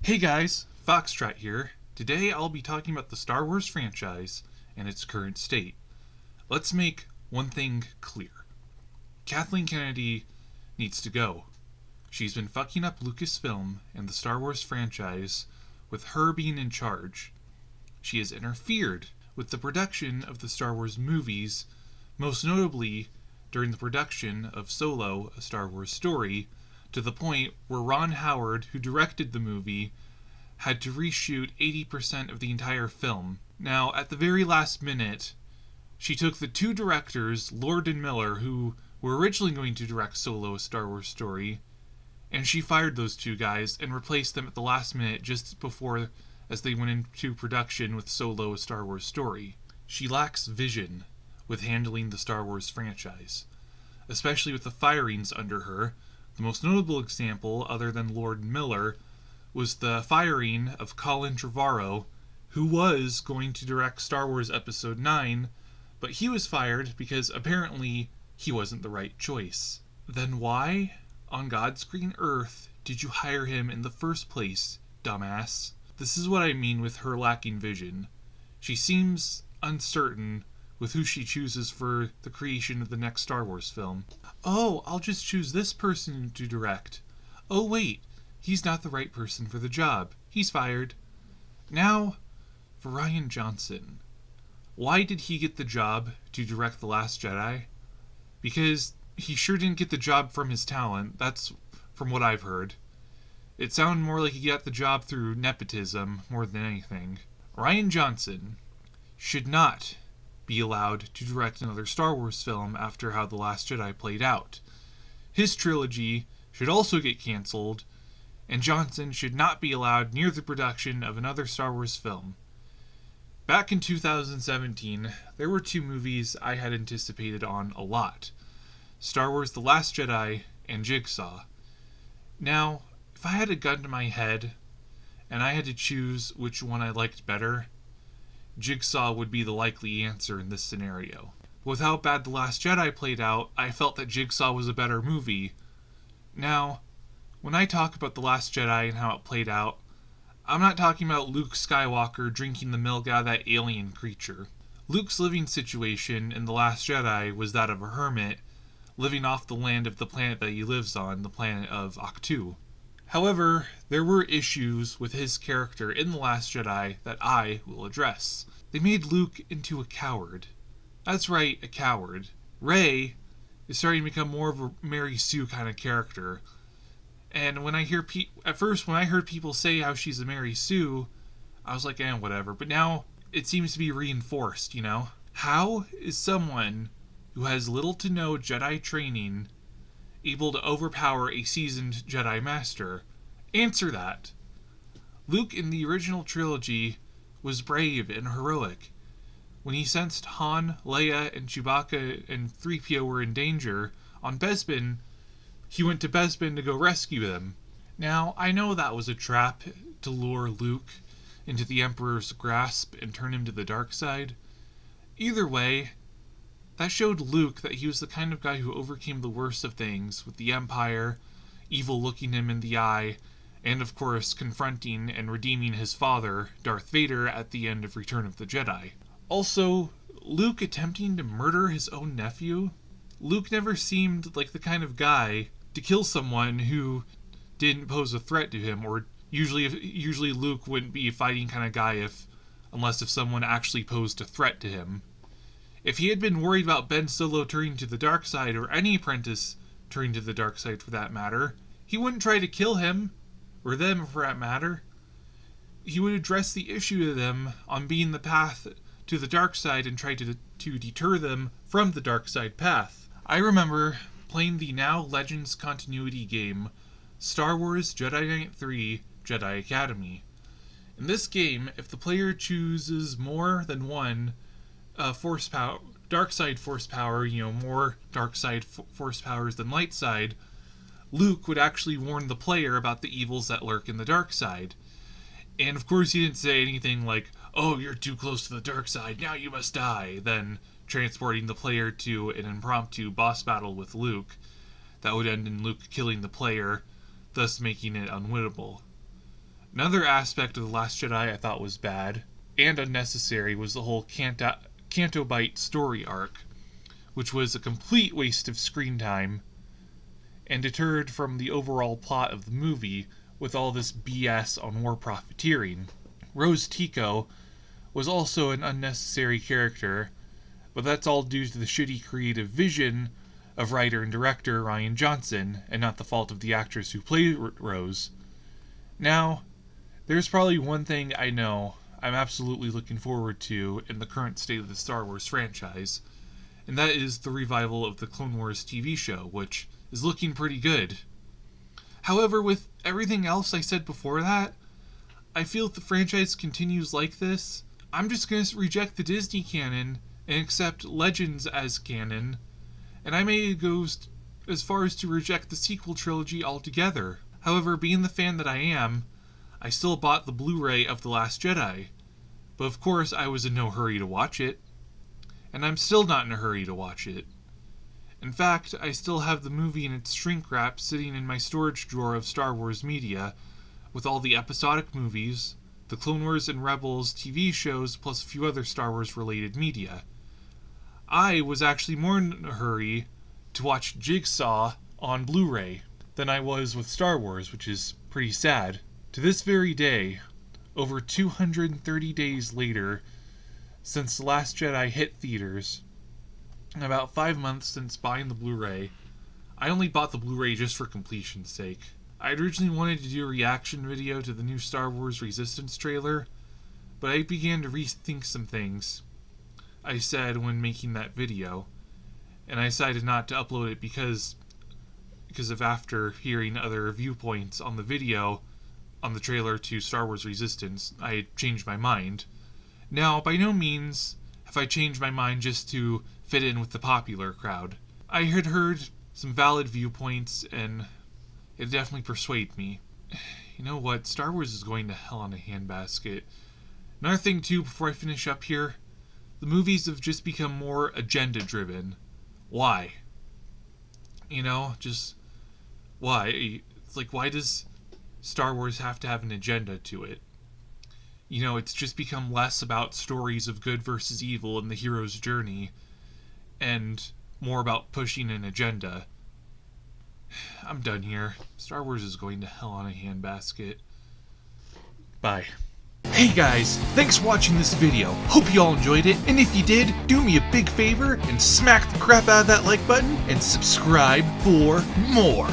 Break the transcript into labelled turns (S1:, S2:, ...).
S1: Hey guys, Foxtrot here. Today I'll be talking about the Star Wars franchise and its current state. Let's make one thing clear. Kathleen Kennedy needs to go. She's been fucking up Lucasfilm and the Star Wars franchise with her being in charge. She has interfered with the production of the Star Wars movies, most notably during the production of Solo, a Star Wars story, to the point where Ron Howard, who directed the movie, had to reshoot 80% of the entire film. Now, at the very last minute, she took the two directors, Lord and Miller, who were originally going to direct Solo, a Star Wars story, and she fired those two guys and replaced them at the last minute just before as they went into production with Solo, a Star Wars story. She lacks vision with handling the Star Wars franchise, especially with the firings under her. The most notable example, other than Lord Miller, was the firing of Colin Trevorrow, who was going to direct Star Wars Episode 9, but he was fired because apparently he wasn't the right choice. Then why, on God's green earth, did you hire him in the first place, dumbass? This is what I mean with her lacking vision. She seems uncertain with who she chooses for the creation of the next Star Wars film. Oh, I'll just choose this person to direct. Oh wait, he's not the right person for the job. He's fired. Now, for Rian Johnson. Why did he get the job to direct The Last Jedi? Because he sure didn't get the job from his talent. That's from what I've heard. It sounded more like he got the job through nepotism more than anything. Rian Johnson should not be allowed to direct another Star Wars film after how The Last Jedi played out. His trilogy should also get cancelled, and Johnson should not be allowed near the production of another Star Wars film. Back in 2017, there were two movies I had anticipated on a lot: Star Wars The Last Jedi and Jigsaw. Now, if I had a gun to my head and I had to choose which one I liked better, Jigsaw would be the likely answer in this scenario. With how bad The Last Jedi played out, I felt that Jigsaw was a better movie. Now, when I talk about The Last Jedi and how it played out, I'm not talking about Luke Skywalker drinking the milk out of that alien creature. Luke's living situation in The Last Jedi was that of a hermit, living off the land of the planet that he lives on, the planet of Ahch-To. However, there were issues with his character in The Last Jedi that I will address. They made Luke into a coward. That's right, a coward. Rey is starting to become more of a Mary Sue kind of character. And when I hear at first when I heard people say how she's a Mary Sue, I was like, whatever. But now it seems to be reinforced, you know? How is someone who has little to no Jedi training able to overpower a seasoned Jedi Master? Answer that. Luke in the original trilogy was brave and heroic. When he sensed Han, Leia, and Chewbacca and 3PO were in danger on Bespin, he went to Bespin to go rescue them. Now, I know that was a trap to lure Luke into the Emperor's grasp and turn him to the dark side. Either way, that showed Luke that he was the kind of guy who overcame the worst of things with the Empire, evil looking him in the eye, and of course confronting and redeeming his father, Darth Vader, at the end of Return of the Jedi. Also, Luke attempting to murder his own nephew? Luke never seemed like the kind of guy to kill someone who didn't pose a threat to him, or usually Luke wouldn't be a fighting kind of guy unless someone actually posed a threat to him. If he had been worried about Ben Solo turning to the dark side, or any apprentice turning to the dark side for that matter, he wouldn't try to kill him, or them for that matter. He would address the issue to them on being the path to the dark side and try to deter them from the dark side path. I remember playing the now Legends continuity game, Star Wars Jedi Knight 3 Jedi Academy. In this game, if the player chooses more than one force power, dark side force power, more dark side force powers than light side, Luke would actually warn the player about the evils that lurk in the dark side. And of course he didn't say anything like, "Oh, you're too close to the dark side, now you must die," then transporting the player to an impromptu boss battle with Luke that would end in Luke killing the player, thus making it unwinnable. Another aspect of The Last Jedi I thought was bad and unnecessary was the whole Canto Bight story arc, which was a complete waste of screen time and deterred from the overall plot of the movie with all this BS on war profiteering. Rose Tico was also an unnecessary character, but that's all due to the shitty creative vision of writer and director Rian Johnson, and not the fault of the actress who played Rose. Now, there's probably one thing I know I'm absolutely looking forward to in the current state of the Star Wars franchise, and that is the revival of the Clone Wars TV show, which is looking pretty good. However, with everything else I said before that, I feel if the franchise continues like this, I'm just going to reject the Disney canon and accept Legends as canon, and I may go as far as to reject the sequel trilogy altogether. However, being the fan that I am, I still bought the Blu-ray of The Last Jedi, but of course I was in no hurry to watch it, and I'm still not in a hurry to watch it. In fact, I still have the movie in its shrink wrap sitting in my storage drawer of Star Wars media, with all the episodic movies, the Clone Wars and Rebels TV shows, plus a few other Star Wars related media. I was actually more in a hurry to watch Jigsaw on Blu-ray than I was with Star Wars, which is pretty sad. To this very day, over 230 days later since The Last Jedi hit theaters, and about 5 months since buying the Blu-ray, I only bought the Blu-ray just for completion's sake. I originally wanted to do a reaction video to the new Star Wars Resistance trailer, but I began to rethink some things I said when making that video, and I decided not to upload it because of after hearing other viewpoints on the video on the trailer to Star Wars Resistance, I had changed my mind. Now, by no means have I changed my mind just to fit in with the popular crowd. I had heard some valid viewpoints, and it definitely persuaded me. You know what? Star Wars is going to hell in a handbasket. Another thing, too, before I finish up here, the movies have just become more agenda-driven. Why? You know, just why? It's like, why does Star Wars have to have an agenda to it? You know, it's just become less about stories of good versus evil and the hero's journey, and more about pushing an agenda. I'm done here. Star Wars is going to hell on a handbasket. Bye. Hey guys, thanks for watching this video. Hope you all enjoyed it, and if you did, do me a big favor and smack the crap out of that like button and subscribe for more.